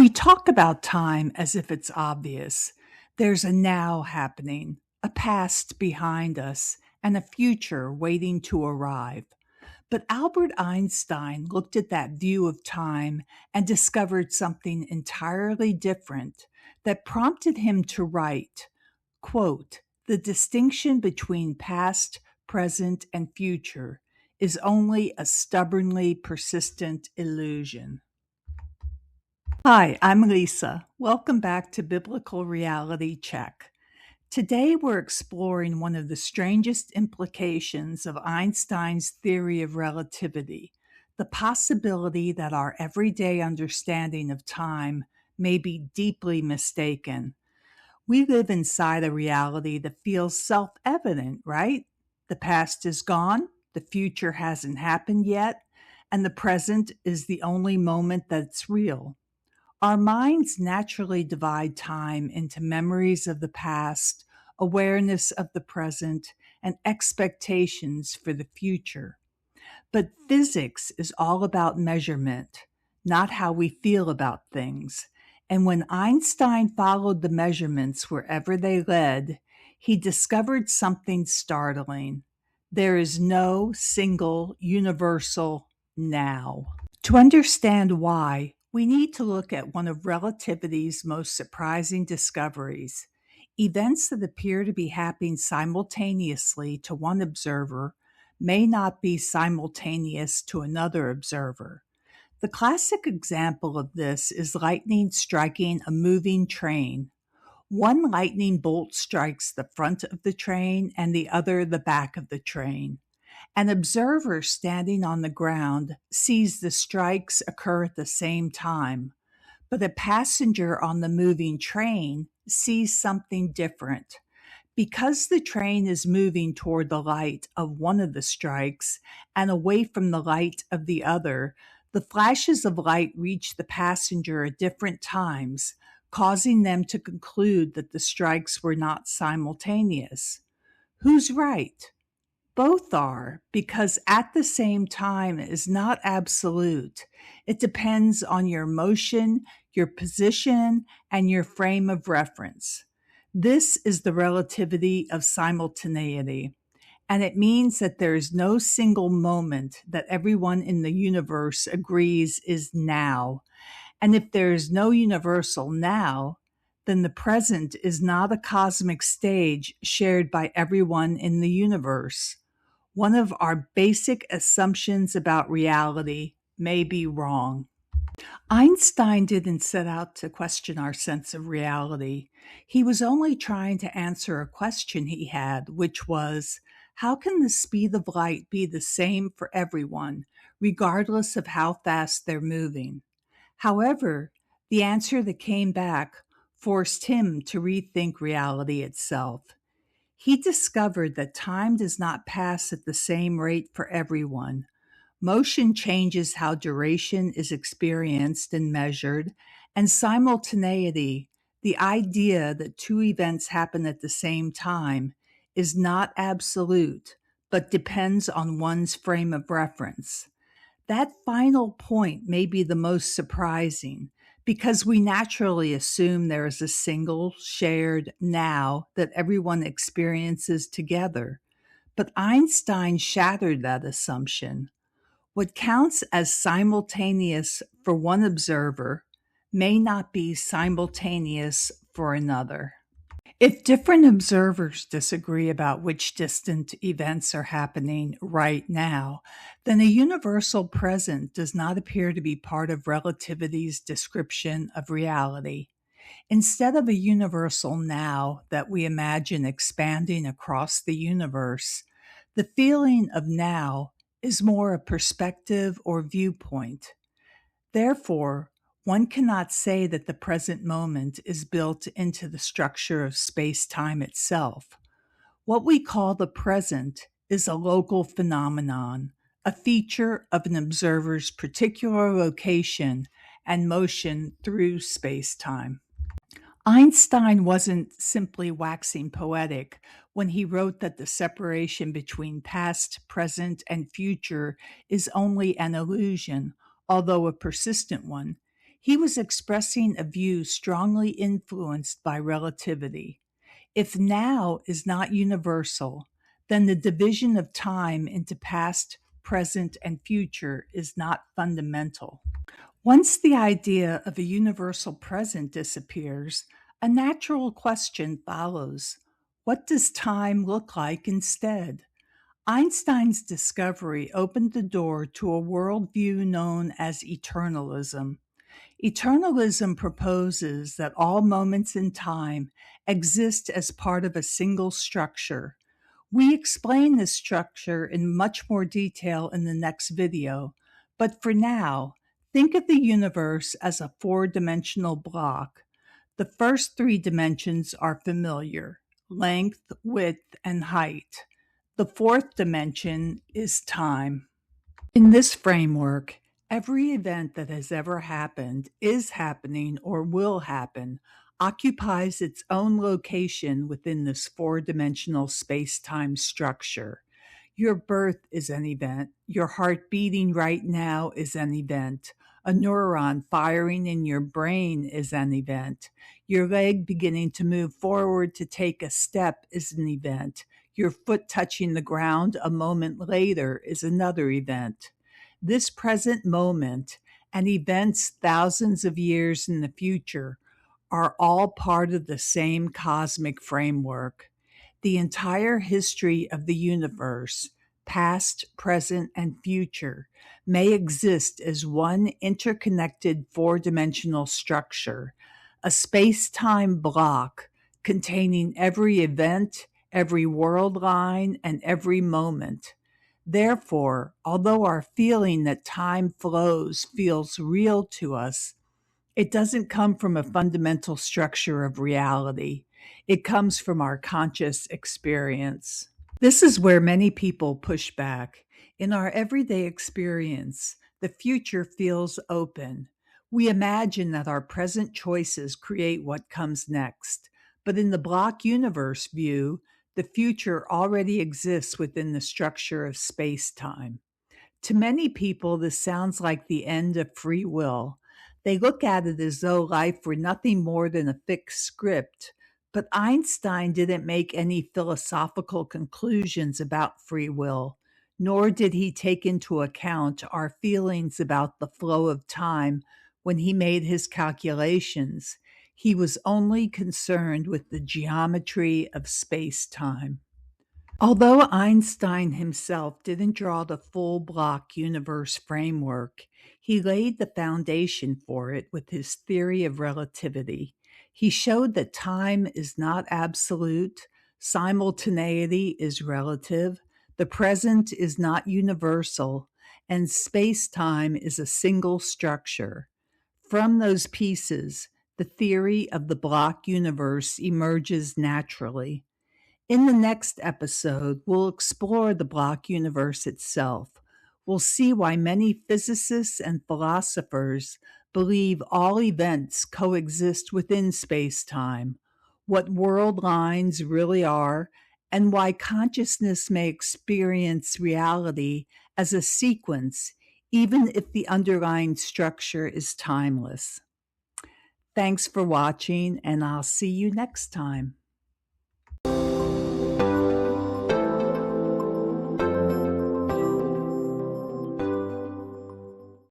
We talk about time as if it's obvious. There's a now happening, a past behind us, and a future waiting to arrive. But Albert Einstein looked at that view of time and discovered something entirely different that prompted him to write, quote, "The distinction between past, present, and future is only a stubbornly persistent illusion." Hi, I'm Lisa. Welcome back to Biblical Reality Check. Today we're exploring one of the strangest implications of Einstein's theory of relativity, the possibility that our everyday understanding of time may be deeply mistaken. We live inside a reality that feels self-evident, right? The past is gone, the future hasn't happened yet, and the present is the only moment that's real. Our minds naturally divide time into memories of the past, awareness of the present, and expectations for the future. But physics is all about measurement, not how we feel about things. And when Einstein followed the measurements wherever they led, he discovered something startling. There is no single universal now. To understand why, we need to look at one of relativity's most surprising discoveries. Events that appear to be happening simultaneously to one observer may not be simultaneous to another observer. The classic example of this is lightning striking a moving train. One lightning bolt strikes the front of the train and the other the back of the train. An observer standing on the ground sees the strikes occur at the same time, but a passenger on the moving train sees something different. Because the train is moving toward the light of one of the strikes and away from the light of the other, the flashes of light reach the passenger at different times, causing them to conclude that the strikes were not simultaneous. Who's right? Both are, because at the same time is not absolute. It depends on your motion, your position, and your frame of reference. This is the relativity of simultaneity, and it means that there is no single moment that everyone in the universe agrees is now. And if there is no universal now, then the present is not a cosmic stage shared by everyone in the universe. One of our basic assumptions about reality may be wrong. Einstein didn't set out to question our sense of reality. He was only trying to answer a question he had, which was, how can the speed of light be the same for everyone, regardless of how fast they're moving? However, the answer that came back forced him to rethink reality itself. He discovered that time does not pass at the same rate for everyone. Motion changes how duration is experienced and measured, and simultaneity, the idea that two events happen at the same time, is not absolute, but depends on one's frame of reference. That final point may be the most surprising because we naturally assume there is a single shared now that everyone experiences together. But Einstein shattered that assumption. What counts as simultaneous for one observer may not be simultaneous for another. If different observers disagree about which distant events are happening right now, then a universal present does not appear to be part of relativity's description of reality. Instead of a universal now that we imagine expanding across the universe, the feeling of now is more a perspective or viewpoint. Therefore, one cannot say that the present moment is built into the structure of space-time itself. What we call the present is a local phenomenon, a feature of an observer's particular location and motion through space-time. Einstein wasn't simply waxing poetic when he wrote that the separation between past, present, and future is only an illusion, although a persistent one. He was expressing a view strongly influenced by relativity. If now is not universal, then the division of time into past, present, and future is not fundamental. Once the idea of a universal present disappears, a natural question follows. What does time look like instead? Einstein's discovery opened the door to a worldview known as eternalism. Eternalism proposes that all moments in time exist as part of a single structure. We explain this structure in much more detail in the next video, but for now, think of the universe as a four-dimensional block. The first three dimensions are familiar: length, width, and height. The fourth dimension is time. In this framework, every event that has ever happened, is happening, or will happen occupies its own location within this four-dimensional space-time structure. Your birth is an event. Your heart beating right now is an event. A neuron firing in your brain is an event. Your leg beginning to move forward to take a step is an event. Your foot touching the ground a moment later is another event. This present moment and events thousands of years in the future are all part of the same cosmic framework. The entire history of the universe, past, present, and future, may exist as one interconnected four-dimensional structure, a space-time block containing every event, every world line, and every moment. Therefore, although our feeling that time flows feels real to us, it doesn't come from a fundamental structure of reality. It comes from our conscious experience. This is where many people push back. In our everyday experience, the future feels open. We imagine that our present choices create what comes next. But in the block universe view, the future already exists within the structure of space-time. To many people, this sounds like the end of free will. They look at it as though life were nothing more than a fixed script. But Einstein didn't make any philosophical conclusions about free will, nor did he take into account our feelings about the flow of time when he made his calculations. He was only concerned with the geometry of space-time. Although Einstein himself didn't draw the full block universe framework, he laid the foundation for it with his theory of relativity. He showed that time is not absolute, simultaneity is relative, the present is not universal, and space-time is a single structure. From those pieces, the theory of the block universe emerges naturally. In the next episode, we'll explore the block universe itself. We'll see why many physicists and philosophers believe all events coexist within space-time, what world lines really are, and why consciousness may experience reality as a sequence, even if the underlying structure is timeless. Thanks for watching, and I'll see you next time.